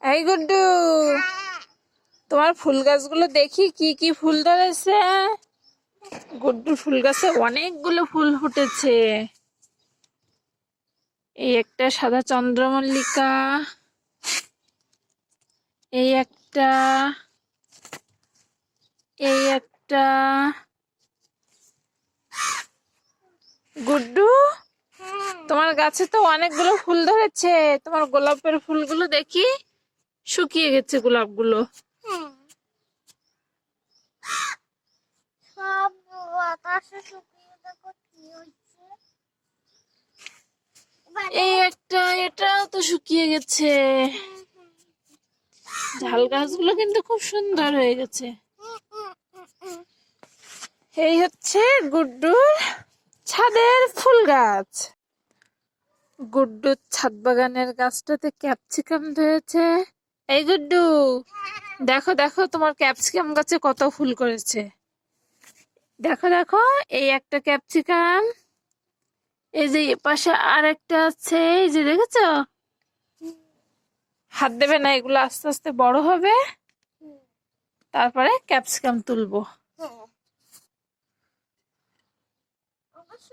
এই গুড্ডু, তোমার ফুল গাছগুলো দেখি কি কি ফুল ধরেছে। গুড্ডুর ফুল গাছে অনেকগুলো ফুল ফুটেছে। এই একটা সাদা চন্দ্রমল্লিকা, এই একটা, এই একটা। গুড্ডু, তোমার গাছে তো অনেকগুলো ফুল ধরেছে। তোমার গোলাপের ফুলগুলো দেখি, শুকিয়ে গেছে গোলাপগুলো। সব বাতাসে শুকিয়ে দেখো কি হচ্ছে। এই একটা, এটাও তো শুকিয়ে গেছে। ঝাল গাছগুলো কিন্তু খুব সুন্দর হয়ে গেছে। এই হচ্ছে গুড্ডুর ছাদের ফুল গাছ। গুড্ডুর ছাদ বাগানের গাছটাতে ক্যাপসিকাম ধরেছে। এই গুড্ডু, দেখো দেখো তোমার ক্যাপসিকাম গাছে কত ফুল করেছে। দেখো দেখো, এই একটা ক্যাপসিকাম, এই যে এপাশে আর একটা আছে, এই যে দেখেছো। হাত দেবে না, এগুলো আস্তে আস্তে বড় হবে, তারপরে ক্যাপসিকাম তুলবো। অবশ্য